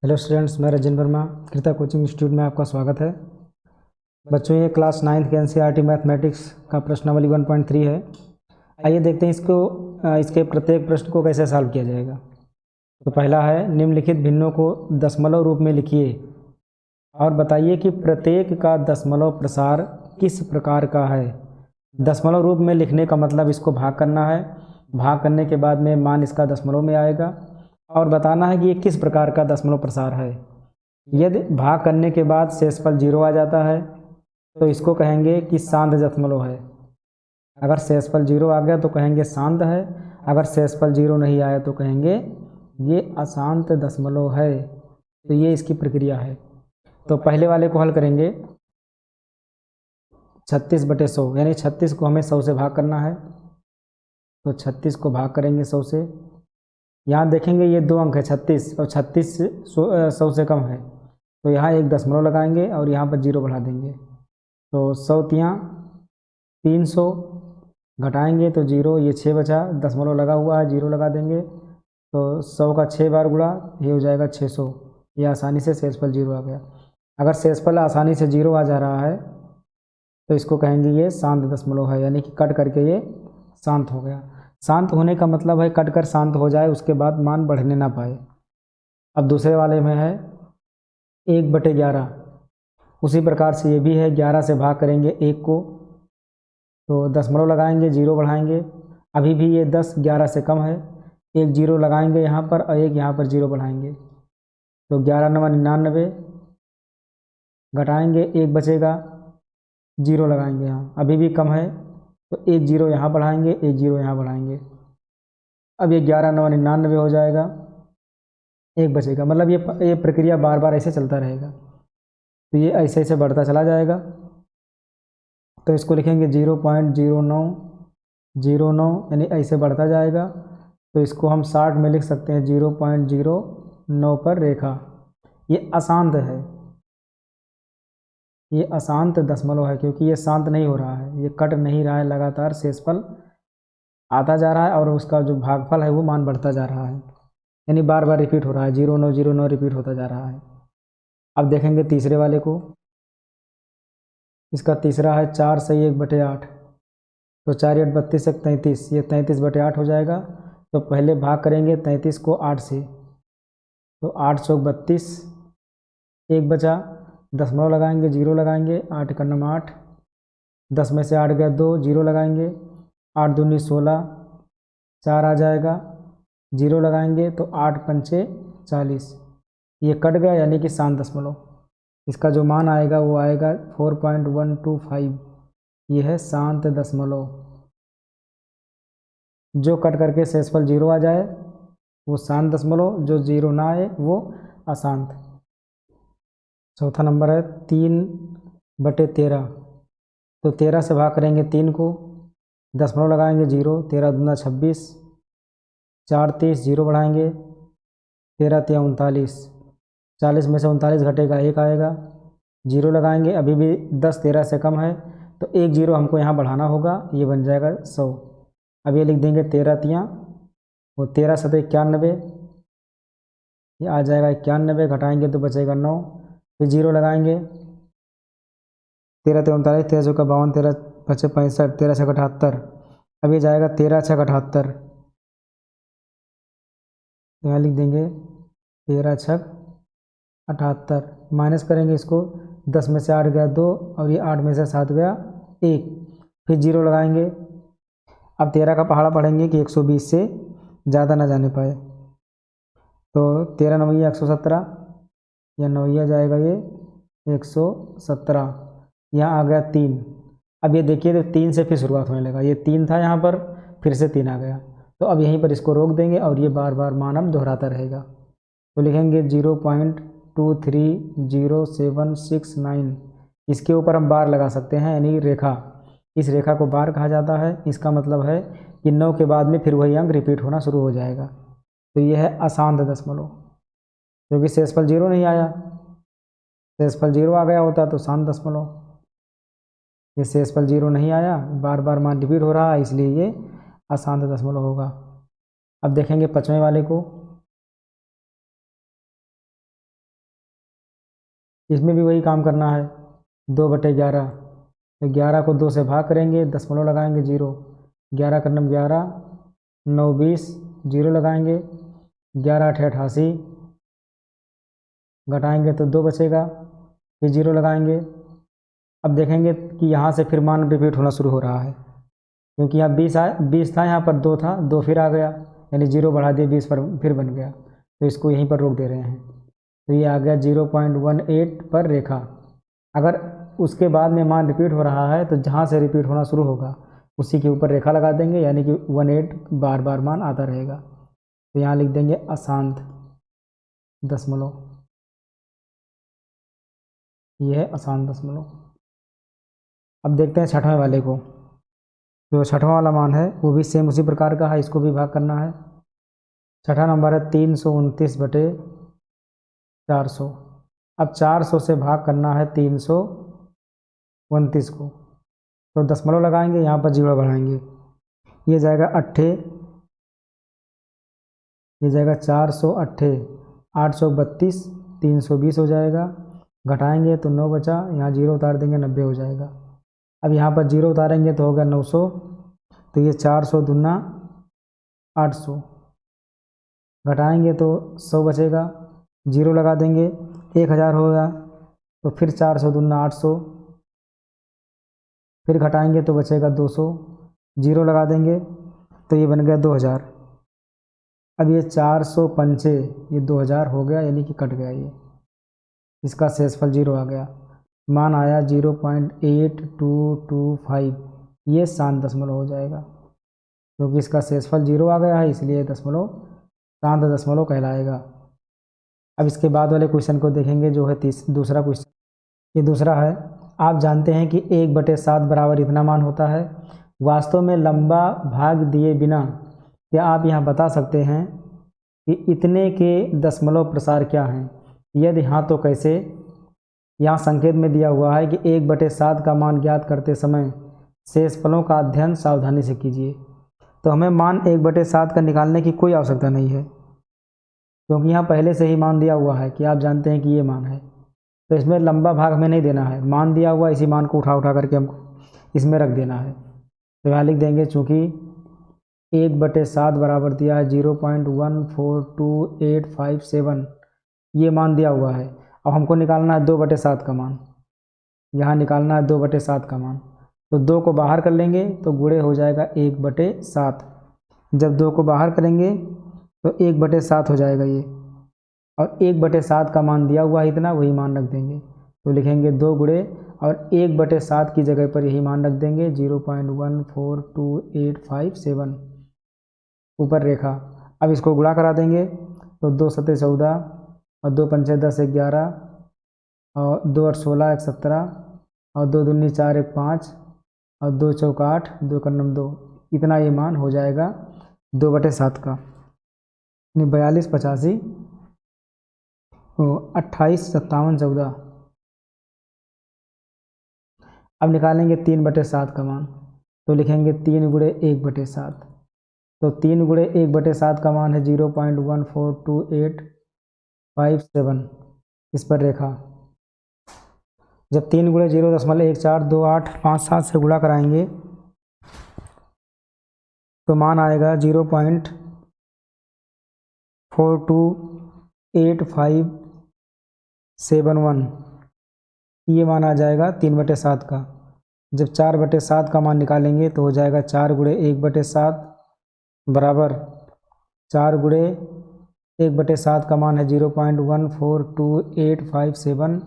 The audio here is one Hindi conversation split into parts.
हेलो स्टूडेंट्स, मैं रजन वर्मा कृता कोचिंग इंस्टीट्यूट में आपका स्वागत है। बच्चों, ये क्लास 9th के एनसीईआरटी मैथमेटिक्स का प्रश्नावली 1.3 है। आइए देखते हैं इसके प्रत्येक प्रश्न को कैसे सॉल्व किया जाएगा। तो पहला है, निम्नलिखित भिन्नों को दशमलव रूप में लिखिए और बताइए कि प्रत्येक का दशमलव प्रसार किस प्रकार का है। दशमलव रूप में लिखने का मतलब इसको भाग करना है। भाग करने के बाद में मान इसका दशमलव में आएगा और बताना है कि ये किस प्रकार का दशमलव प्रसार है। यदि भाग करने के बाद शेषफल 0 आ जाता है तो इसको कहेंगे कि शांत दशमलव है। अगर शेषफल 0 आ गया तो कहेंगे शांत है। अगर शेषफल 0 नहीं आया तो कहेंगे ये अशांत दशमलव है। तो ये इसकी प्रक्रिया है। तो पहले वाले को हल करेंगे 36/100, यानी 36 को हमें 100 से भाग करना है। तो 36 को भाग करेंगे 100 से। यहाँ देखेंगे ये 2 अंक है 36 और 36 100 से कम है, तो यहाँ एक दशमलव लगाएंगे और यहाँ पर 0 बढ़ा देंगे। तो 100 तियाँ 300, घटाएंगे तो 0, ये 6 बचा, दशमलव लगा हुआ है 0 लगा देंगे। तो 100 का 6 बार गुणा, ये हो जाएगा 600। ये आसानी से शेषफल 0 आ गया। अगर शेषफल आसानी से 0 आ जा रहा है तो इसको कहेंगे ये शांत दशमलव है, यानी कि कट करके ये शांत हो गया। शांत होने का मतलब है कट कर शांत हो जाए, उसके बाद मान बढ़ने ना पाए। अब दूसरे वाले में है 1/11। उसी प्रकार से ये भी है, 11 से भाग करेंगे 1 को, तो दशमलव लगाएंगे 0 बढ़ाएंगे। अभी भी ये 10 11 से कम है, एक 0 लगाएंगे यहाँ पर और एक यहाँ पर 0 बढ़ाएंगे। तो 11 9 99, घटाएंगे 1 बचेगा, 0 लगाएंगे यहाँ, अभी भी कम है, तो एक 0 यहाँ बढ़ाएंगे, एक 0 यहाँ बढ़ाएंगे। अब ये 11 9 99 हो जाएगा, 1 बचेगा। मतलब ये प्रक्रिया बार बार ऐसे चलता रहेगा, तो ये ऐसे ऐसे बढ़ता चला जाएगा। तो इसको लिखेंगे 0.0909, यानी ऐसे बढ़ता जाएगा। तो इसको हम 60 में लिख सकते हैं 0.09 पर रेखा। ये अशांत है, ये अशांत दशमलव है, क्योंकि ये शांत नहीं हो रहा है, ये कट नहीं रहा है, लगातार शेषफल आता जा रहा है और उसका जो भागफल है वो मान बढ़ता जा रहा है, यानी बार बार रिपीट हो रहा है, 0909 रिपीट होता जा रहा है। अब देखेंगे तीसरे वाले को। इसका तीसरा है 4 सही 1/8। तो 4 8 32 1 33, ये 33/8 हो जाएगा। तो पहले भाग करेंगे 33 को 8 से, तो 8 चौक 32, 1 बचा, दशमलव लगाएंगे 0 लगाएंगे, 8 का 9 8, 10 में से 8 गया 2, 0 लगाएंगे, 8 दूनी 16, 4 आ जाएगा, 0 लगाएंगे तो 8 पंचे 40, ये कट गया, यानी कि शांत दशमलव। इसका जो मान आएगा वो आएगा 4.125, ये है शांत दशमलव। जो कट करके शेषफल 0 आ जाए वो शांत दशमलव, जो 0 ना आए वो अशांत। चौथा नंबर है 3/13। तो 13 से भाग करेंगे 3 को, दशमलव लगाएंगे 0, 13 दूना 26, 4 30, 0 बढ़ाएंगे, 13 तिया 39, 40 में से 39 घटेगा 1 आएगा, 0 लगाएंगे, अभी भी 10 13 से कम है, तो एक 0 हमको यहाँ बढ़ाना होगा, ये बन जाएगा 100। अब ये लिख देंगे 13 तियाँ, वो 13 7 91, ये आ जाएगा 91, घटाएंगे तो बचेगा 9, फिर 0 लगाएंगे, 13 39, 13 चौका 52, 13 पचे 65, 13 छः 78, अब ये जाएगा 13 छः 78, यहाँ लिख देंगे 13 छः 78, माइनस करेंगे इसको, 10 में से 8 गया 2 और ये 8 में से 7 गया 1, फिर 0 लगाएंगे। अब 13 का पहाड़ा पढ़ेंगे कि 120 से ज़्यादा ना जाने पाए। तो 13 9 117, या 9 जाएगा ये 117, यहाँ आ गया 3। अब ये देखिए तो 3 से फिर शुरुआत होने लगा, ये 3 था यहाँ पर, फिर से 3 आ गया, तो अब यहीं पर इसको रोक देंगे और ये बार बार मान अब दोहराता रहेगा। तो लिखेंगे 0.230769, इसके ऊपर हम बार लगा सकते हैं, यानी रेखा, इस रेखा को बार कहा जाता है। इसका मतलब है कि 9 के बाद में फिर वही अंक रिपीट होना शुरू हो जाएगा। तो ये है अशांत दशमलव, क्योंकि शेषफल 0 नहीं आया, शेषफल 0 आ गया होता तो शांत दशमलव। ये शेषफल 0 नहीं आया, बार बार मान रिपीट हो रहा है, इसलिए ये अशांत दशमलव होगा। अब देखेंगे 5वें वाले को। इसमें भी वही काम करना है, 2/11। तो 11 को 2 से भाग करेंगे, दशमलव लगाएंगे 0, 11 का नम 11, 9 20, 0 लगाएंगे, 11 8 88, घटाएंगे तो 2 बचेगा, फिर 0 लगाएंगे। अब देखेंगे कि यहाँ से फिर मान रिपीट होना शुरू हो रहा है, क्योंकि यहाँ 20 था, यहाँ पर 2 था, 2 फिर आ गया, यानी 0 बढ़ा दिए 20 पर फिर बन गया, तो इसको यहीं पर रोक दे रहे हैं। तो ये आ गया 0.18 पर रेखा। अगर उसके बाद में मान रिपीट हो रहा है तो जहाँ से रिपीट होना शुरू होगा उसी के ऊपर रेखा लगा देंगे, यानी कि 18 बार बार मान आता रहेगा। तो यहाँ लिख देंगे अशांत दशमलव, ये है अशांत दशमलव। अब देखते हैं छठवें वाले को। जो छठवां वाला मान है वो भी सेम उसी प्रकार का है, इसको भी भाग करना है। छठा नंबर है 329/400। अब 400 से भाग करना है 329 को, तो दशमलव लगाएंगे, यहाँ पर 0 बढ़ाएंगे, ये जाएगा 8, ये जाएगा 400 8, 832, 320 हो जाएगा, घटाएंगे तो 9 बचा, यहाँ 0 उतार देंगे, 90 हो जाएगा। अब यहाँ पर 0 उतारेंगे तो होगा 900, तो ये 400 दूना 800, घटाएंगे तो 100 बचेगा, 0 लगा देंगे, 1000 होगा, तो फिर 400 दूना 800, फिर घटाएंगे तो बचेगा 200, 0 लगा देंगे तो ये बन गया 2000। अब ये 400 पंचे ये 2000 हो गया, यानी कि कट गया, ये इसका शेषफल 0 आ गया, मान आया 0.8225, ये शांत दशमलव हो जाएगा, क्योंकि इसका शेषफल 0 आ गया है, इसलिए दशमलव शांत दशमलव कहलाएगा। अब इसके बाद वाले क्वेश्चन को देखेंगे, जो है दूसरा क्वेश्चन। ये दूसरा है, आप जानते हैं कि 1/7 बराबर इतना मान होता है। वास्तव में लंबा भाग दिए बिना क्या आप यहाँ बता सकते हैं कि इतने के दशमलव प्रसार क्या हैं? यदि हाँ तो कैसे? यहाँ संकेत में दिया हुआ है कि 1/7 का मान ज्ञात करते समय शेषफलों का अध्ययन सावधानी से कीजिए। तो हमें मान 1/7 का निकालने की कोई आवश्यकता नहीं है, क्योंकि यहाँ पहले से ही मान दिया हुआ है कि आप जानते हैं कि ये मान है, तो इसमें लंबा भाग हमें नहीं देना है, मान दिया हुआ इसी मान को उठा करके हमको इसमें रख देना है। तो यहाँ लिख देंगे, चूँकि 1/7 बराबर दिया है 0.142857, ये मान दिया हुआ है। अब हमको निकालना है 2/7 का मान, यहाँ निकालना है 2/7 का मान, तो 2 को बाहर कर लेंगे तो गुणे हो जाएगा 1/7। जब 2 को बाहर करेंगे तो 1/7 हो जाएगा ये, और 1/7 का मान दिया हुआ है इतना, वही मान रख देंगे। तो लिखेंगे 2 गुणे और 1/7 की जगह पर यही मान रख देंगे 0.142857, ऊपर रेखा। अब इसको गुणा करा देंगे तो 2 7 14 और 2 पंचे 10 11 और 2 8 16 1 17 और 2 दूनी 4 1 5 और 2 चौक 8 2 का नम 2, इतना ये मान हो जाएगा 2/7 का, यानी 42 85 28 57 14। अब निकालेंगे 3/7 का मान, तो लिखेंगे 3 गुणे 1/7, तो 3 गुणे 1/7 का मान है 0.142857, इस पर रेखा। जब 3 गुणे 0.142857 से गुणा कराएंगे तो मान आएगा 0.428571, ये मान आ जाएगा 3/7 का। जब 4/7 का मान निकालेंगे तो हो जाएगा 4 गुणे 1/7 बराबर 4 गुणे 1/7 का मान है 0.142857,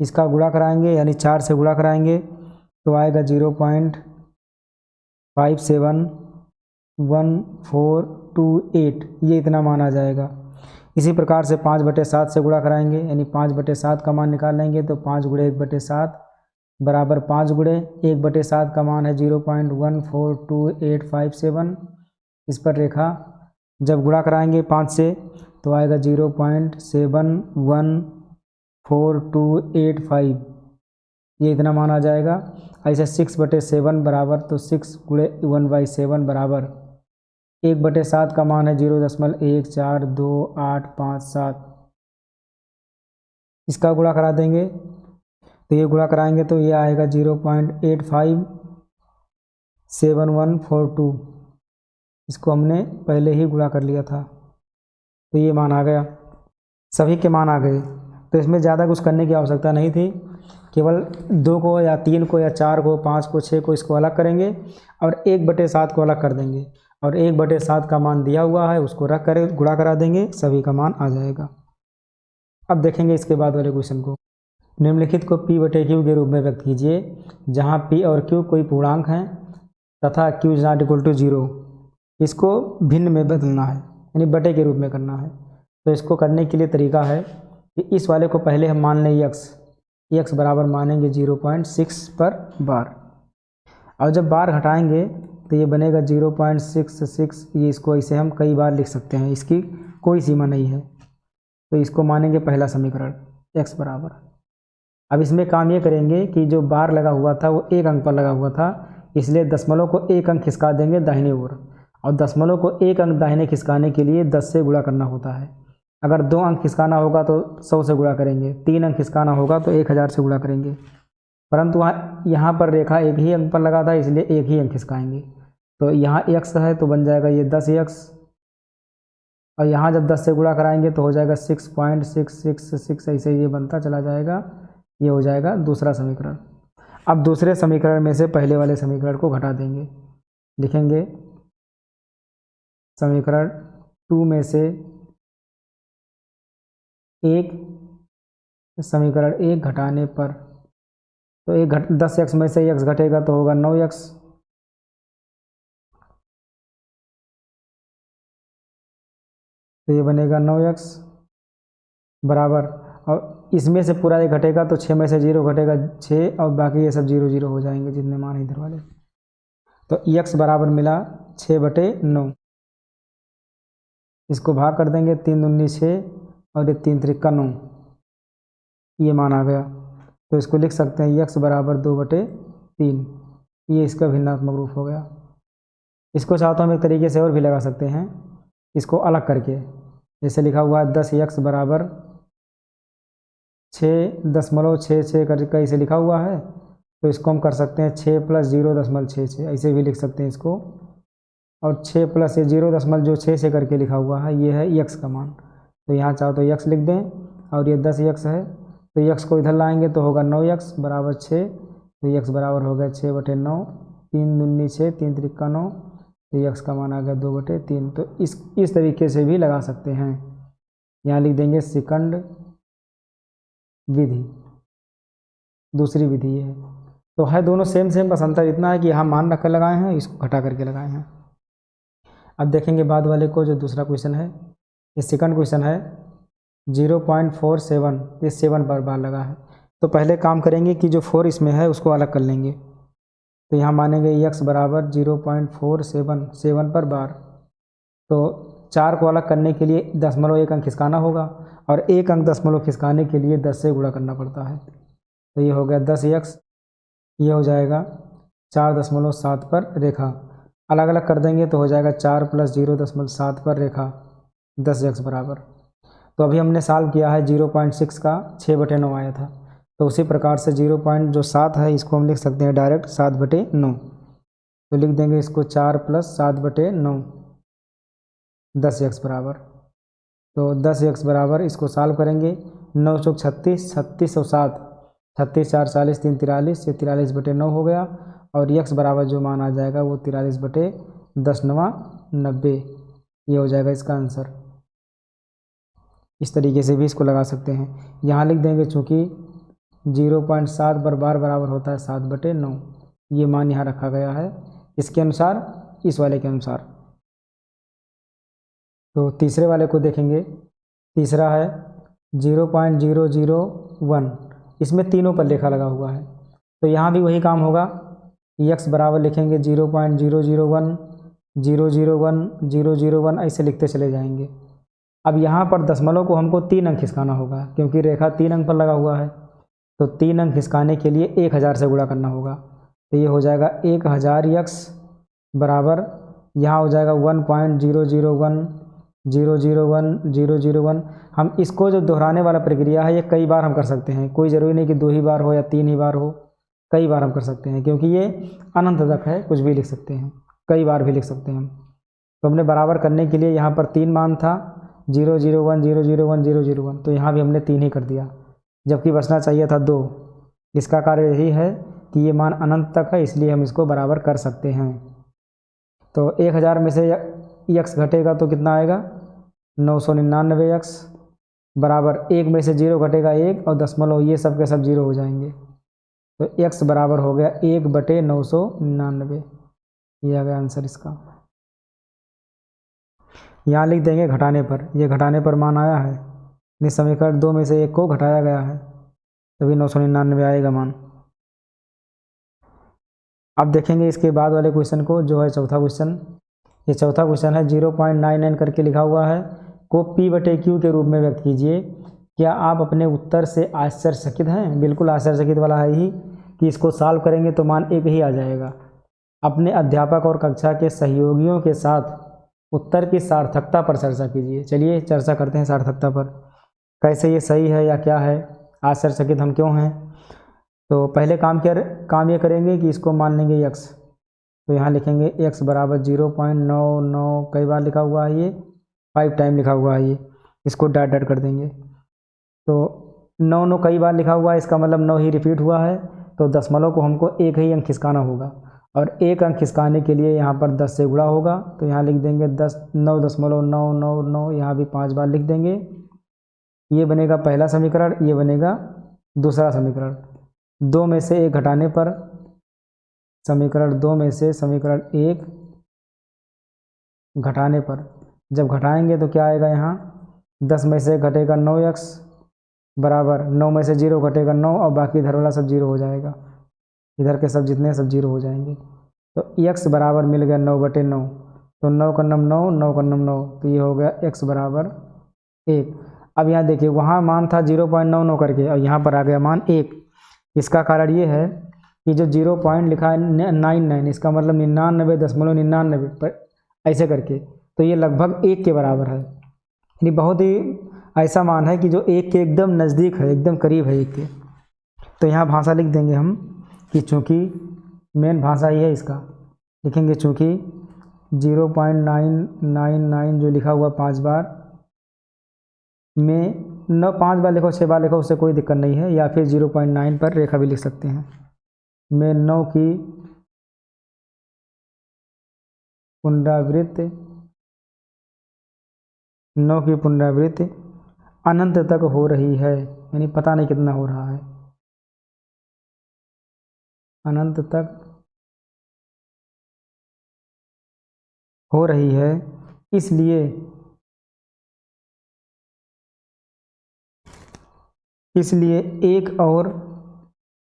इसका गुणा कराएंगे, यानी 4 से गुणा कराएंगे तो आएगा 0.571428, ये इतना मान आ जाएगा। इसी प्रकार से 5/7 से गुणा कराएंगे, यानी 5/7 का मान निकालेंगे तो 5 गुणे 1/7 बराबर 5 गुणे 1/7 का मान है 0.142857, इस पर रेखा। जब गुणा कराएंगे 5 से तो आएगा 0.71428, ये इतना मान आ जाएगा। ऐसे 6/7 बराबर, तो 6 गुणे 1/7 बराबर 1/7 का मान है 0.142857, इसका गुणा करा देंगे तो ये गुणा कराएंगे तो ये आएगा 0.857142। इसको हमने पहले ही गुणा कर लिया था तो ये मान आ गया, सभी के मान आ गए। तो इसमें ज़्यादा कुछ करने की आवश्यकता नहीं थी, केवल 2 को या 3 को या 4 को 5 को 6 को इसको अलग करेंगे और 1/7 को अलग कर देंगे और 1/7 का मान दिया हुआ है उसको रख कर गुणा करा देंगे, सभी का मान आ जाएगा। अब देखेंगे इसके बाद वाले क्वेश्चन को। निम्नलिखित को p/q के रूप में व्यक्त कीजिए जहाँ p और q कोई पूर्णांक हैं तथा q is not equal to 0। इसको भिन्न में बदलना है यानी बटे के रूप में करना है। तो इसको करने के लिए तरीका है कि इस वाले को पहले हम मान लें x बराबर मानेंगे 0.6 पर बार, और जब बार घटाएंगे तो ये बनेगा 0.66। ये इसको ऐसे हम कई बार लिख सकते हैं, इसकी कोई सीमा नहीं है। तो इसको मानेंगे पहला समीकरण x बराबर। अब इसमें काम ये करेंगे कि जो बार लगा हुआ था वो 1 अंक पर लगा हुआ था, इसलिए दशमलव को 1 अंक खिसका देंगे दाहिने ओर, और दशमलव को 1 अंक दाहिने खिसकाने के लिए 10 से गुणा करना होता है। अगर 2 अंक खिसकाना होगा तो 100 से गुणा करेंगे, 3 अंक खिसकाना होगा तो 1000 से गुणा करेंगे, परंतु यहाँ पर रेखा एक ही अंक पर लगा था इसलिए एक ही अंक खिसकाएंगे। तो यहाँ x है तो बन जाएगा ये 10x, और यहाँ जब 10 से गुणा कराएंगे तो हो जाएगा 6.666, ऐसे ये बनता चला जाएगा। ये हो जाएगा दूसरा समीकरण। अब दूसरे समीकरण में से पहले वाले समीकरण को घटा देंगे, लिखेंगे समीकरण 2 में से समीकरण 1 घटाने पर, तो 10x में से x घटेगा तो होगा 9x, तो ये बनेगा 9x बराबर, और इसमें से पूरा ये घटेगा तो 6 में से 0 घटेगा 6, और बाकी ये सब 0 0 हो जाएंगे जितने मान इधर वाले। तो x बराबर मिला 6/9। इसको भाग कर देंगे, 3 दूनी 6 और ये 3 त्रिका 9, ये मान आ गया। तो इसको लिख सकते हैं x बराबर 2/3। ये इसका भिन्नात्मक रूप हो गया। इसको चाहता हूँ एक तरीके से और भी लगा सकते हैं, इसको अलग करके, जैसे लिखा हुआ है 10x बराबर 6.66 करके इसे लिखा हुआ है, तो इसको हम कर सकते हैं 6 + 0.66, ऐसे भी लिख सकते हैं इसको। और 6 + 0.6 से करके लिखा हुआ है, ये है x का मान। तो यहाँ चाहो तो x लिख दें, और ये 10x है तो x को इधर लाएंगे तो होगा 9x बराबर 6, तो x बराबर हो गया 6/9, 3 दूनी 6, 3 त्रिका 9, तो x का मान आ गया 2/3। तो इस तरीके से भी लगा सकते हैं। यहाँ लिख देंगे सेकंड विधि, दूसरी विधि ये है। तो है दोनों सेम, बस अंतर इतना है कि यहाँ मान रख कर लगाए हैं, इसको घटा करके लगाए हैं। अब देखेंगे बाद वाले को, जो दूसरा क्वेश्चन है, ये सेकंड क्वेश्चन है 0.47, ये 7 पर बार लगा है। तो पहले काम करेंगे कि जो 4 इसमें है उसको अलग कर लेंगे। तो यहाँ मानेंगे x बराबर 0.47 पर बार। तो 4 को अलग करने के लिए 1 अंक खिसकाना होगा, और 1 अंक 0 खिसकाने के लिए 10 से गुणा करना पड़ता है। तो ये हो गया 10x, ये हो जाएगा 4.7 पर रेखा, अलग अलग कर देंगे तो हो जाएगा 4 + 0.7 पर रेखा 10x बराबर। तो अभी हमने सॉल्व किया है 0.6 का 6/9 आया था, तो उसी प्रकार से 0.7 है इसको हम लिख सकते हैं डायरेक्ट 7/9। तो लिख देंगे इसको 4 + 7/9 10x बराबर। तो 10x बराबर, इसको सॉल्व करेंगे, 9 चौक 36, 36 और 7, 36 4 40, 3 43, ये 43/9 हो गया, और x बराबर जो मान आ जाएगा वो 43/10 90, ये हो जाएगा इसका आंसर। इस तरीके से भी इसको लगा सकते हैं। यहाँ लिख देंगे चूँकि 0.7 पर बार बराबर होता है 7/9, ये मान यहाँ रखा गया है इसके अनुसार, इस वाले के अनुसार। तो तीसरे वाले को देखेंगे, तीसरा है 0.001, इसमें तीनों पर लेखा लगा हुआ है। तो यहाँ भी वही काम होगा, x बराबर लिखेंगे 0.001 001 001, ऐसे लिखते चले जाएंगे। अब यहाँ पर दशमलव को हमको 3 अंक खिसकाना होगा, क्योंकि रेखा 3 अंक पर लगा हुआ है, तो 3 अंक खिसकाने के लिए 1000 से गुणा करना होगा। तो ये हो जाएगा 1000x बराबर, यहाँ हो जाएगा 1.001 001 हम इसको जो दोहराने वाला प्रक्रिया है ये कई बार हम कर सकते हैं, कोई ज़रूरी नहीं कि 2 ही बार हो या 3 ही बार हो, कई बार हम कर सकते हैं क्योंकि ये अनंत तक है, कुछ भी लिख सकते हैं, कई बार भी लिख सकते हैं हम। तो हमने बराबर करने के लिए यहाँ पर 3 मान था 001 001 001, तो यहाँ भी हमने 3 ही कर दिया, जबकि बचना चाहिए था 2। इसका कार्य यही है कि ये मान अनंत तक है, इसलिए हम इसको बराबर कर सकते हैं। तो 1000 में से x घटेगा तो कितना आएगा 999x बराबर 1 में से 0 घटेगा 1 और दशमलव ये सब के सब 0 हो जाएंगे, तो x बराबर हो गया 1/999। ये आ गया आंसर इसका। यहाँ लिख देंगे घटाने पर, ये घटाने पर मान आया है, नहीं समीकरण 2 में से 1 को घटाया गया है तभी 999 आएगा मान। अब देखेंगे इसके बाद वाले क्वेश्चन को, जो है चौथा क्वेश्चन। ये चौथा क्वेश्चन है 0.99 करके लिखा हुआ है, को P/Q के रूप में व्यक्त कीजिए। क्या आप अपने उत्तर से आश्चर्यचकित हैं? बिल्कुल आश्चर्यचकित वाला है ही कि इसको सॉल्व करेंगे तो मान 1 ही आ जाएगा। अपने अध्यापक और कक्षा के सहयोगियों के साथ उत्तर की सार्थकता पर चर्चा कीजिए। चलिए चर्चा करते हैं सार्थकता पर, कैसे ये सही है या क्या है, आश्चर्यचकित हम क्यों हैं। तो पहले काम ये करेंगे कि इसको मान लेंगे x, तो यहाँ लिखेंगे x बराबर 0.99, कई बार लिखा हुआ है ये, 5 टाइम लिखा हुआ है ये, इसको डॉट डॉट कर देंगे। तो 9 कई बार लिखा हुआ है, इसका मतलब 9 ही रिपीट हुआ है, तो दशमलव को हमको 1 ही अंक खिसकाना होगा, और 1 अंक खिसकाने के लिए यहाँ पर 10 से गुणा होगा, तो यहाँ लिख देंगे 9.999, यहाँ भी 5 बार लिख देंगे। ये बनेगा पहला समीकरण, ये बनेगा दूसरा समीकरण। 2 में से 1 घटाने पर समीकरण 2 में से समीकरण 1 घटाने पर जब घटाएंगे तो क्या आएगा, यहाँ 10 में से 1 घटेगा 9x बराबर 9 में से 0 घटेगा 9 और बाकी इधर वाला सब 0 हो जाएगा, इधर के सब जितने सब 0 हो जाएंगे। तो x बराबर मिल गया 9/9, तो 9 का नम 9, 9 का नम 9, तो ये हो गया x बराबर 1। अब यहाँ देखिए वहाँ मान था 0.99 करके और यहाँ पर आ गया मान 1। इसका कारण ये है कि जो 0 पॉइंट लिखा है 99, इसका मतलब 99.99 पर ऐसे करके, तो ये लगभग 1 के बराबर है, यानी बहुत ही ऐसा मान है कि जो 1 के एकदम नज़दीक है, एकदम करीब है 1 के। तो यहाँ भाषा लिख देंगे हम कि चूँकि मेन भाषा ये है इसका, लिखेंगे चूँकि 0.999 जो लिखा हुआ 5 बार में 5 बार लिखो 6 बार लिखो, उससे कोई दिक्कत नहीं है, या फिर 0.9 पर रेखा भी लिख सकते हैं। में 9 की पुनरावृत्ति अनंत तक हो रही है, यानी पता नहीं कितना हो रहा है, अनंत तक हो रही है, इसलिए एक और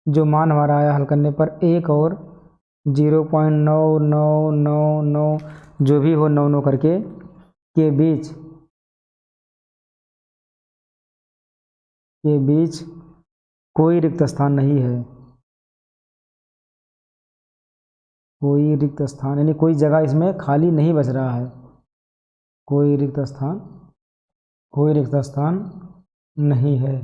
जो मान हमारा आया हल करने पर, एक और 0.9999 जो भी हो 9 करके के बीच कोई रिक्त स्थान नहीं है, कोई रिक्त स्थान यानी कोई जगह इसमें खाली नहीं बच रहा है, कोई रिक्त स्थान नहीं है।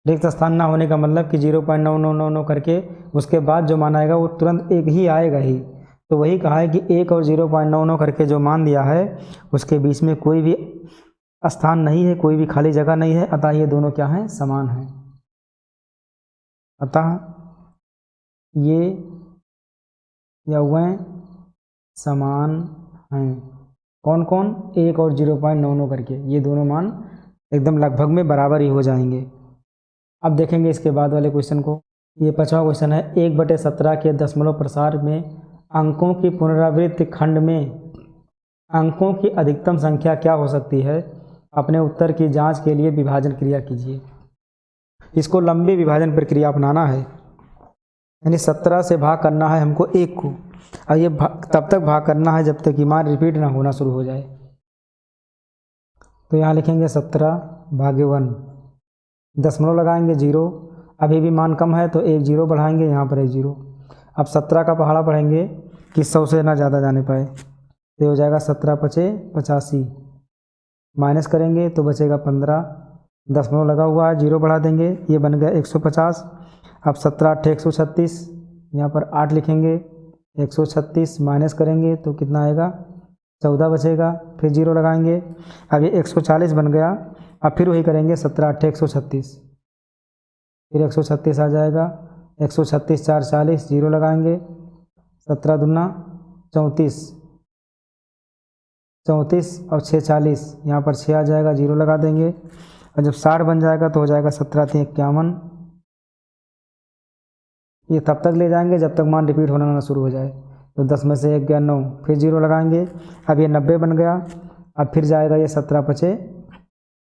रिक्त स्थान ना होने का मतलब कि 0.9999 करके उसके बाद जो मान आएगा वो तुरंत 1 ही आएगा ही, तो वही कहा है कि 1 और 0.99 करके जो मान दिया है उसके बीच में कोई भी स्थान नहीं है, कोई भी खाली जगह नहीं है, अतः ये दोनों क्या हैं, समान हैं। अतः ये या वह समान हैं। कौन कौन, 1 और 0.99 करके, ये दोनों मान एकदम लगभग में बराबर ही हो जाएंगे। अब देखेंगे इसके बाद वाले क्वेश्चन को। ये 5वां क्वेश्चन है, 1/17 के दशमलव प्रसार में अंकों की पुनरावृत्ति खंड में अंकों की अधिकतम संख्या क्या हो सकती है? अपने उत्तर की जांच के लिए विभाजन क्रिया कीजिए। इसको लंबी विभाजन प्रक्रिया अपनाना है, यानी 17 से भाग करना है हमको 1 को, और ये तब तक भाग करना है जब तक कि मान रिपीट ना होना शुरू हो जाए। तो यहाँ लिखेंगे 17/1, दशमलव लगाएंगे 0, अभी भी मान कम है तो 1 0 बढ़ाएंगे, यहाँ पर 1 0। अब 17 का पहाड़ा पढ़ेंगे कि 100 से ना ज़्यादा जाने पाए, तो हो जाएगा 17×5 = 85, माइनस करेंगे तो बचेगा 15, दशमलव लगा हुआ है, 0 बढ़ा देंगे, ये बन गया 150। अब 17 8 136, यहाँ पर 8 लिखेंगे, 136 माइनस करेंगे तो कितना आएगा, 14 बचेगा, फिर 0 लगाएंगे। अब ये 140 बन गया। अब फिर वही करेंगे, 17 8 136, फिर 136 आ जाएगा, 136 4 40, 0 लगाएंगे, 17 दूना 34, 34 और 6 40, यहाँ पर 6 आ जाएगा, 0 लगा देंगे। और जब 60 बन जाएगा तो हो जाएगा 17 3 51। ये तब तक ले जाएंगे जब तक मान रिपीट होना ना शुरू हो जाए। तो 10 में से 1 गया 9, फिर 0 लगाएंगे। अब ये 90 बन गया। अब फिर जाएगा ये 17 5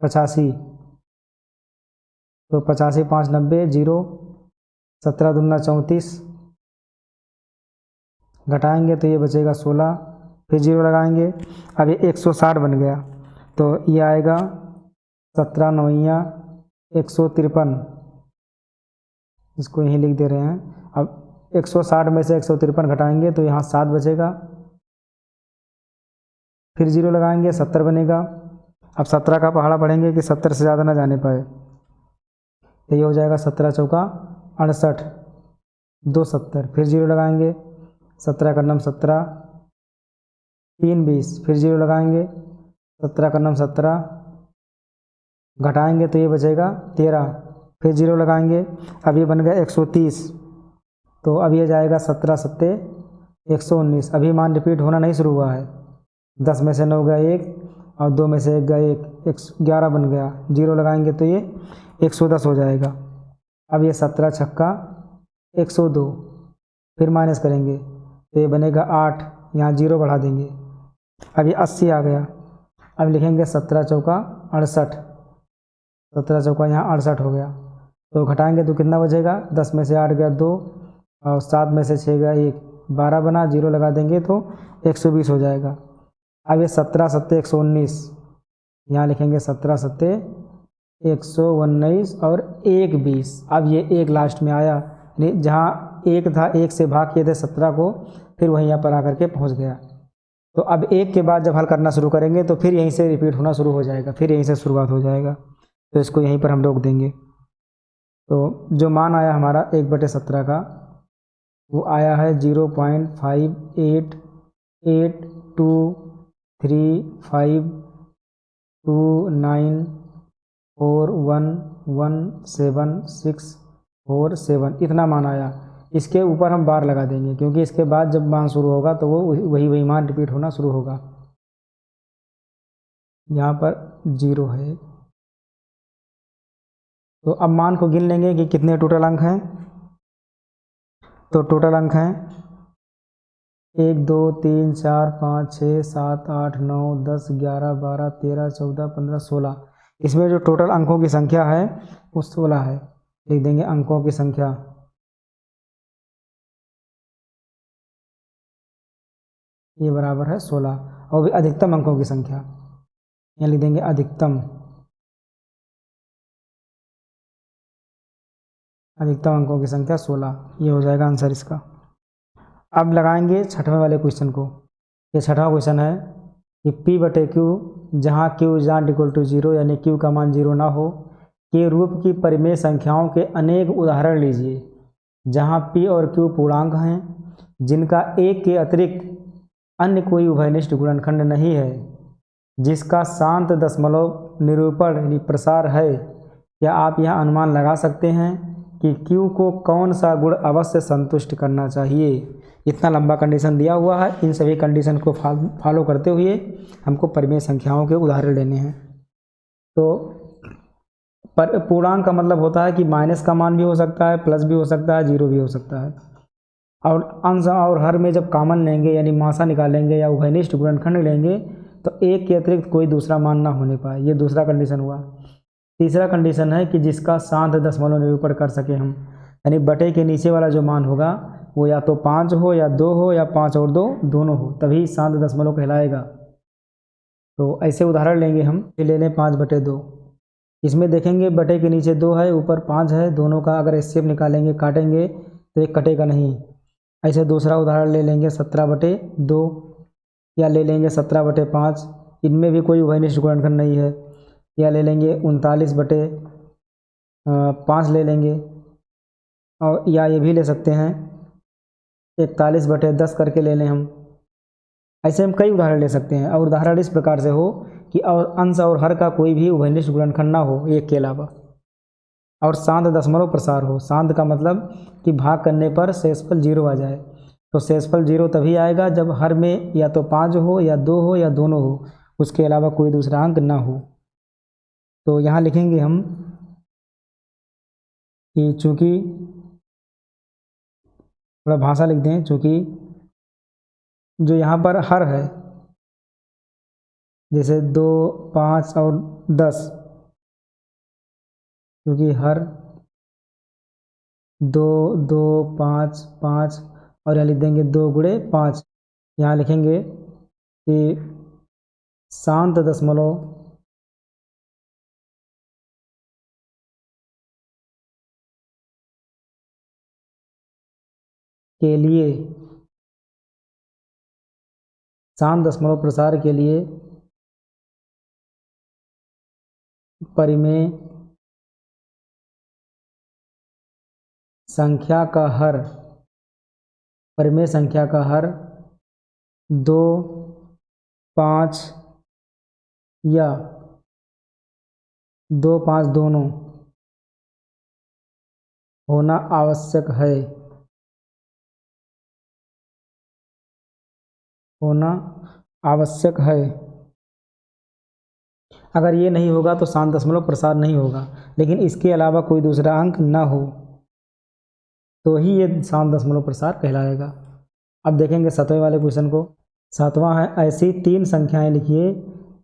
85, तो 85 5 90, 0, 17 दूना 34, घटाएंगे तो ये बचेगा 16, फिर 0 लगाएंगे। अब ये 160 बन गया, तो ये आएगा 17 9 153, इसको यहीं लिख दे रहे हैं। अब 160 में से 153 घटाएंगे तो यहाँ 7 बचेगा, फिर 0 लगाएंगे, 70 बनेगा। अब 17 का पहाड़ा पढ़ेंगे कि 70 से ज़्यादा ना जाने पाए, तो ये हो जाएगा 17 चौका 68, 2 70, फिर 0 लगाएंगे, 17 का नाम 17, 3 20, फिर 0 लगाएंगे, 17 का नाम 17, घटाएंगे तो ये बचेगा 13, फिर 0 लगाएंगे। अब ये बन गया 130, तो अब ये जाएगा 17 7 119। अभी मान रिपीट होना नहीं शुरू हुआ है। 10 में से 9 गया 1 और 2 में से 1 गया 1, 11 बन गया, 0 लगाएंगे तो ये 110 हो जाएगा। अब ये 17 छक्का 102, फिर माइनस करेंगे तो ये बनेगा 8, यहाँ 0 बढ़ा देंगे। अब ये 80 आ गया। अब लिखेंगे 17 चौका 68, 17 चौका यहाँ 68 हो गया, तो घटाएंगे तो कितना बचेगा, 10 में से 8 गया 2 और 7 में से 6 गया 1, 12 बना, 0 लगा देंगे तो 120 हो जाएगा। अब ये 17 7 119, यहाँ लिखेंगे 17 7 119 और 1 20। अब ये 1 लास्ट में आया, जहाँ 1 था 1 से भाग किए थे 17 को, फिर वहीं यहाँ पर आकर के पहुँच गया। तो अब 1 के बाद जब हल करना शुरू करेंगे तो फिर यहीं से रिपीट होना शुरू हो जाएगा, फिर यहीं से शुरुआत हो जाएगा। तो इसको यहीं पर हम रोक देंगे। तो जो मान आया हमारा 1/17 का, वो आया है 0.88235294117647, इतना मान आया। इसके ऊपर हम बार लगा देंगे क्योंकि इसके बाद जब मान शुरू होगा तो वो वही मान रिपीट होना शुरू होगा। यहाँ पर 0 है, तो अब मान को गिन लेंगे कि कितने टोटल अंक हैं। तो टोटल अंक हैं 1 2 3 4 5 6 7 8 9 10 11 12 13 14 15 16। इसमें जो टोटल अंकों की संख्या है वो 16 है। लिख देंगे अंकों की संख्या, ये बराबर है 16, और भी अधिकतम अंकों की संख्या, यहाँ लिख देंगे अधिकतम अंकों की संख्या 16। ये हो जाएगा आंसर इसका। अब लगाएंगे छठवें वाले क्वेश्चन को। ये छठवां क्वेश्चन है कि P/Q जहाँ Q is not equal to 0 यानी Q का मान 0 ना हो के रूप की परिमेय संख्याओं के अनेक उदाहरण लीजिए जहाँ P और Q पूर्णांक हैं जिनका 1 के अतिरिक्त अन्य कोई उभयनिष्ठ गुणनखंड नहीं है, जिसका शांत दशमलव निरूपण यानी प्रसार है। क्या आप यह अनुमान लगा सकते हैं कि Q को कौन सा गुण अवश्य संतुष्ट करना चाहिए। इतना लंबा कंडीशन दिया हुआ है, इन सभी कंडीशन को फॉलो करते हुए हमको परिमेय संख्याओं के उदाहरण लेने हैं। तो पूर्णांक का मतलब होता है कि माइनस का मान भी हो सकता है, प्लस भी हो सकता है, 0 भी हो सकता है। और अंश और हर में जब कॉमन लेंगे यानी मासा निकालेंगे या उभयनिष्ठ गुणनखंड लेंगे तो 1 के अतिरिक्त कोई दूसरा मान ना होने पाए। ये दूसरा कंडीशन हुआ। तीसरा कंडीशन है कि जिसका शांत दशमलव निरूपण कर सके हम, यानी बटे के नीचे वाला जो मान होगा वो या तो 5 हो या 2 हो या 5 और 2 दोनों हो, तभी शांत दशमलव कहलाएगा। तो ऐसे उदाहरण लेंगे हम। ले लें 5/2। इसमें देखेंगे बटे के नीचे 2 है, ऊपर 5 है, दोनों का अगर एचसीएफ निकालेंगे काटेंगे तो एक कटेगा नहीं। ऐसे दूसरा उदाहरण ले लेंगे 17/2 या ले लेंगे 17/5 इनमें भी कोई उभयनिष्ठ गुणनखंड नहीं है। या ले लेंगे 39/5 ले लेंगे, और या ये भी ले सकते हैं 41/10 करके ले लें हम। ऐसे हम कई उदाहरण ले सकते हैं, और उदाहरण इस प्रकार से हो कि और अंश और हर का कोई भी उभयनिष्ठ गुणनखंड ना हो एक के अलावा, और शांत दशमलव प्रसार हो। शांत का मतलब कि भाग करने पर शेषफल 0 आ जाए। तो शेषफल 0 तभी आएगा जब हर में या तो 5 हो या 2 हो या दोनों हो, उसके अलावा कोई दूसरा अंक ना हो। तो यहाँ लिखेंगे हम कि चूँकि, थोड़ा भाषा लिख दें, चूँकि जो यहाँ पर हर है, जैसे 2, 5 और 10, क्योंकि हर 2, 2, 5, 5, और यहाँ लिख देंगे 2 × 5। यहाँ लिखेंगे कि शांत दशमलव के लिए, शांत दशमलव प्रसार के लिए परिमेय संख्या का हर, परिमेय संख्या का हर 2, 5 या 2, 5 दोनों होना आवश्यक है, होना आवश्यक है। अगर ये नहीं होगा तो शांत दशमलव प्रसार नहीं होगा, लेकिन इसके अलावा कोई दूसरा अंक ना हो तो ही ये शांत दशमलव प्रसार कहलाएगा। अब देखेंगे 7वें वाले क्वेश्चन को। 7वां है, ऐसी 3 संख्याएं लिखिए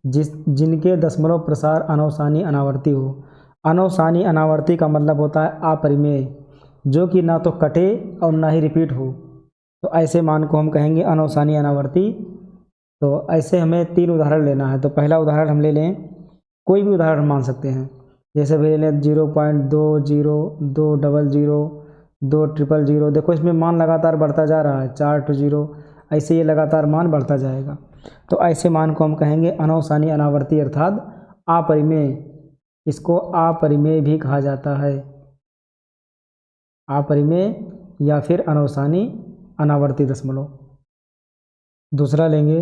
जिनके दशमलव प्रसार अनवसानी अनावर्ती हो। अनवसानी अनावर्ती का मतलब होता है अपरिमेय, जो कि ना तो कटे और ना ही रिपीट हो। तो ऐसे मान को हम कहेंगे अनवसानी अनावर्ती। तो ऐसे हमें 3 उदाहरण लेना है। तो पहला उदाहरण हम ले लें, कोई भी उदाहरण हम मान सकते हैं, जैसे भी ले लें 0.20, 200, 20000। देखो इसमें मान लगातार बढ़ता जा रहा है, 4 0, ऐसे ये लगातार मान बढ़ता जाएगा। तो ऐसे मान को हम कहेंगे अनवसानी अनावर्ती अर्थात अपरिमेय। इसको अपरिमेय भी कहा जाता है, अपरिमेय या फिर अनवसानी अनावर्ती दशमलव। दूसरा लेंगे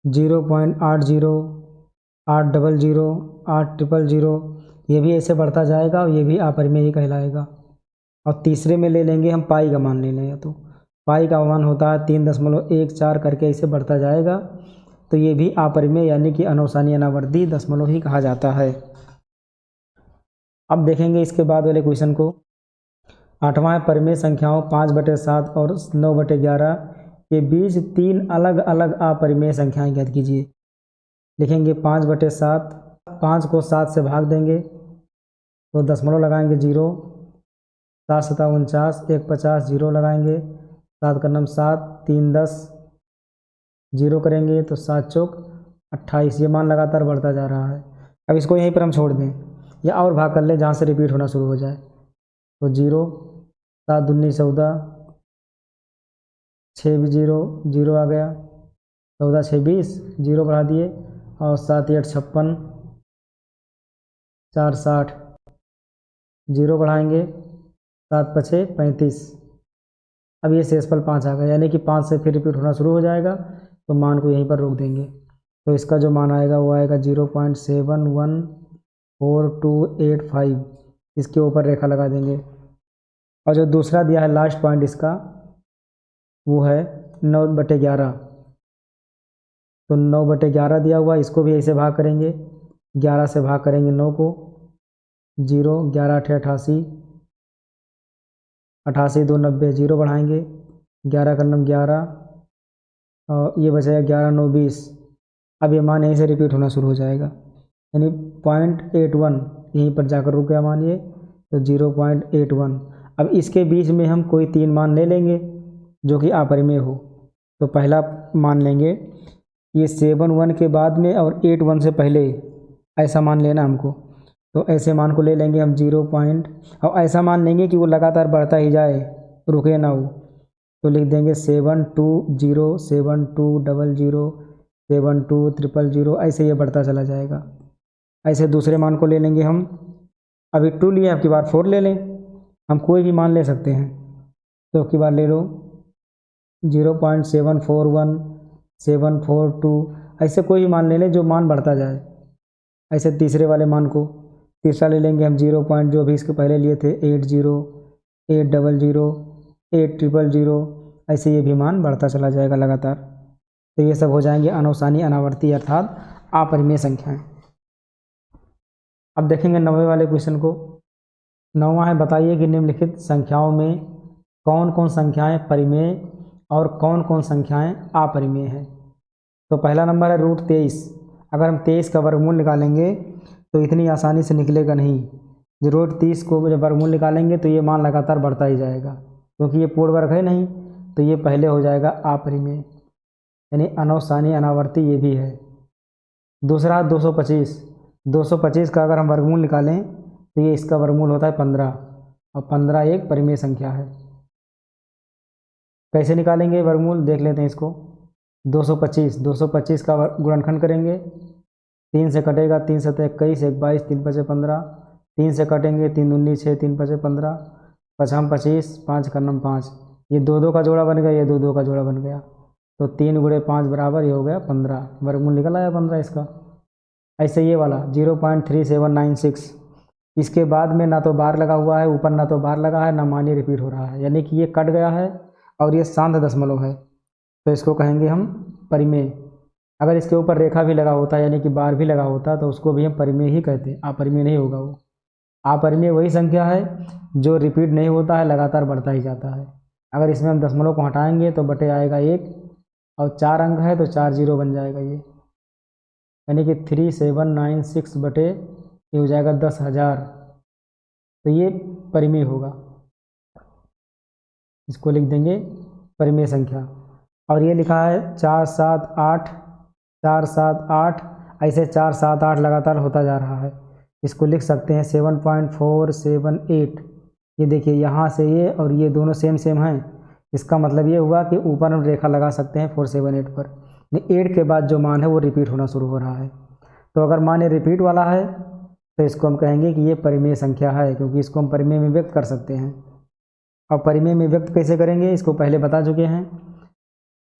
0.80, 800, 8000। ये भी ऐसे बढ़ता जाएगा और ये भी अपरिमेय ही कहलाएगा। और तीसरे में ले लेंगे हम पाई का मान ले लें, तो पाई का मान होता है 3.14 करके ऐसे बढ़ता जाएगा। तो ये भी अपरिमेय यानी कि अनवसानी अनावर्ती दशमलव ही कहा जाता है। अब देखेंगे इसके बाद वाले क्वेश्चन को। 8वां है, परिमेय संख्याओं 5/7 और 9/11 के बीच 3 अलग अलग अपरिमेय संख्याएं ज्ञात कीजिए। लिखेंगे 5/7, 5 को 7 से भाग देंगे तो दशमलव लगाएंगे 0, 7 7 49, 1 50, 0 लगाएंगे, 7 का नम 7, 3 10, 0 करेंगे तो 7 चौक 28। ये मान लगातार बढ़ता जा रहा है। अब इसको यहीं पर हम छोड़ दें या और भाग कर लें जहाँ से रिपीट होना शुरू हो जाए। तो 0, 7 दूनी 14, 6 भी 0, 0 आ गया, 14 6 20, 0 बढ़ा दिए, और 7 8 56, 4 60, 0 बढ़ाएंगे, 7 5 35। अब ये शेषफल 5 आ गया, यानी कि 5 से फिर रिपीट होना शुरू हो जाएगा। तो मान को यहीं पर रोक देंगे। तो इसका जो मान आएगा वो आएगा 0.71425। इसके ऊपर रेखा लगा देंगे। और जो दूसरा दिया है लास्ट पॉइंट इसका, वो है 9/11। तो 9/11 दिया हुआ, इसको भी ऐसे भाग करेंगे, 11 से भाग करेंगे 9 को, 0, 11 8 88, 88 2 90, 0 बढ़ाएंगे, 11 का नम 11, और ये बचेगा 11 9 20। अब ये मान यहीं से रिपीट होना शुरू हो जाएगा, यानी 0.81 यहीं पर जाकर रुक गया मान ये, तो 0.81। अब इसके बीच में हम कोई 3 मान ले लेंगे जो कि अपरिमेय हो। तो पहला मान लेंगे ये 7 1 के बाद में और 8 1 से पहले, ऐसा मान लेना हमको। तो ऐसे मान को ले लेंगे हम 0 पॉइंट, और ऐसा मान लेंगे कि वो लगातार बढ़ता ही जाए, रुके ना हो। तो लिख देंगे 7 2 0, 7 2 0 0, 720000, ऐसे ये बढ़ता चला जाएगा। ऐसे दूसरे मान को ले लेंगे हम, अभी 2 लिए, अब की बार 4 ले लें, हम कोई भी मान ले सकते हैं। तो अब की बार ले लो 0.741742, ऐसे कोई भी मान ले लें जो मान बढ़ता जाए। ऐसे तीसरे वाले मान को तीसरा ले लेंगे हम 0 पॉइंट जो भी इसके पहले लिए थे 80, 800, 8000, ऐसे ये भी मान बढ़ता चला जाएगा लगातार। तो ये सब हो जाएंगे अनवसानी अनावर्ती अर्थात अपरिमेय संख्याएं। अब देखेंगे 9वें वाले क्वेश्चन को। 9वां है, बताइए कि निम्नलिखित संख्याओं में कौन कौन संख्याएं परिमेय और कौन कौन संख्याएं अपरिमेय हैं। तो पहला नंबर है √23। अगर हम 23 का वर्गमूल निकालेंगे तो इतनी आसानी से निकलेगा नहीं। जो √30 को जब वर्गमूल निकालेंगे तो ये मान लगातार बढ़ता ही जाएगा, क्योंकि ये पूर्ण वर्ग है नहीं, तो ये पहले हो जाएगा अपरिमेय, यानी अनवसानी अनावर्ती ये भी है। दूसरा 225। 225 का अगर हम वर्गमूल निकालें तो ये इसका वर्गमूल होता है 15, और 15 एक परिमेय संख्या है। कैसे निकालेंगे वर्गमूल, देख लेते हैं इसको। 225 का गुणनखंड करेंगे, 3 से कटेगा, 3 7 21, 1 22, 3 5 15, 3 से कटेंगे, 3 19 6, 3 5 15, 5 25, 5 9 5, ये 2 2 का जोड़ा बन गया, ये 2 2 का जोड़ा बन गया, तो 3 × 5 बराबर ये हो गया 15, वर्गमूल निकल आया 15 इसका। ऐसे ये वाला 0.3796, इसके बाद में ना तो बार लगा हुआ है ऊपर, ना तो बार लगा है, ना मान ये रिपीट हो रहा है, यानी कि ये कट गया है और ये शांत दशमलव है, तो इसको कहेंगे हम परिमेय। अगर इसके ऊपर रेखा भी लगा होता है यानी कि बार भी लगा होता तो उसको भी हम परिमेय ही कहते हैं, अपरिमेय नहीं होगा वो। अपरिमेय वही संख्या है जो रिपीट नहीं होता है, लगातार बढ़ता ही जाता है। अगर इसमें हम दशमलव को हटाएंगे तो बटे आएगा 1, और 4 अंक है तो 4 0 बन जाएगा ये, यानी कि 3796 बटे ये हो जाएगा 10,000, तो ये परिमेय होगा, इसको लिख देंगे परिमेय संख्या। और ये लिखा है 4 7 8, 4 7 8, ऐसे 4 7 8 लगातार होता जा रहा है, इसको लिख सकते हैं 7.478। ये देखिए यहाँ से ये और ये दोनों सेम सेम हैं, इसका मतलब ये हुआ कि ऊपर हम रेखा लगा सकते हैं 478 पर, 8 के बाद जो मान है वो रिपीट होना शुरू हो रहा है। तो अगर मान ये रिपीट वाला है तो इसको हम कहेंगे कि ये परिमेय संख्या है, क्योंकि इसको हम परिमेय में व्यक्त कर सकते हैं। अब परिमेय में व्यक्त कैसे करेंगे, इसको पहले बता चुके हैं।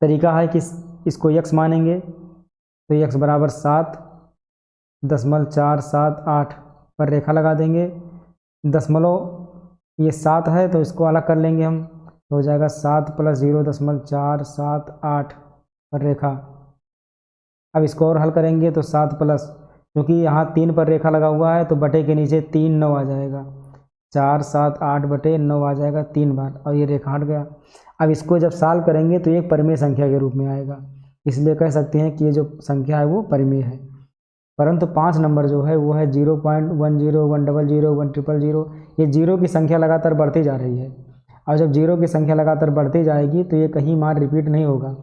तरीका है कि इसको x मानेंगे तो x बराबर 7.478 पर रेखा लगा देंगे, दशमलव ये 7 है तो इसको अलग कर लेंगे हम, तो हो जाएगा 7 + 0.478 पर रेखा। अब इसको और हल करेंगे तो 7 प्लस, क्योंकि यहाँ 3 पर रेखा लगा हुआ है तो बटे के नीचे 3 9 आ जाएगा, 4 7 8 बटे 9 आ जाएगा 3 बार, और ये रेखा हट गया। अब इसको जब सॉल्व करेंगे तो एक परिमेय संख्या के रूप में आएगा, इसलिए कह सकते हैं कि ये जो संख्या है वो परिमेय है। परंतु 5 नंबर जो है वो है 0.10 100 100 ये जीरो की संख्या लगातार बढ़ती जा रही है, और जब जीरो की संख्या लगातार बढ़ती जाएगी तो ये कहीं मान रिपीट नहीं होगा,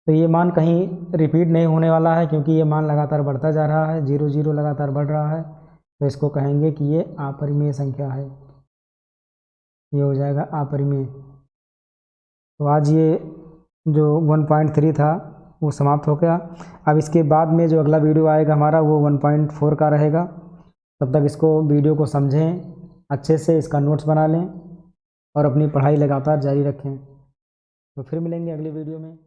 तो ये मान कहीं रिपीट नहीं होने वाला है, क्योंकि ये मान लगातार बढ़ता जा रहा है, 0 0 लगातार बढ़ रहा है, तो इसको कहेंगे कि ये अपरिमेय संख्या है, ये हो जाएगा अपरिमेय। तो आज ये जो 1.3 था वो समाप्त हो गया। अब इसके बाद में जो अगला वीडियो आएगा हमारा वो 1.4 का रहेगा। तब तक इसको वीडियो को समझें अच्छे से, इसका नोट्स बना लें और अपनी पढ़ाई लगातार जारी रखें। तो फिर मिलेंगे अगली वीडियो में।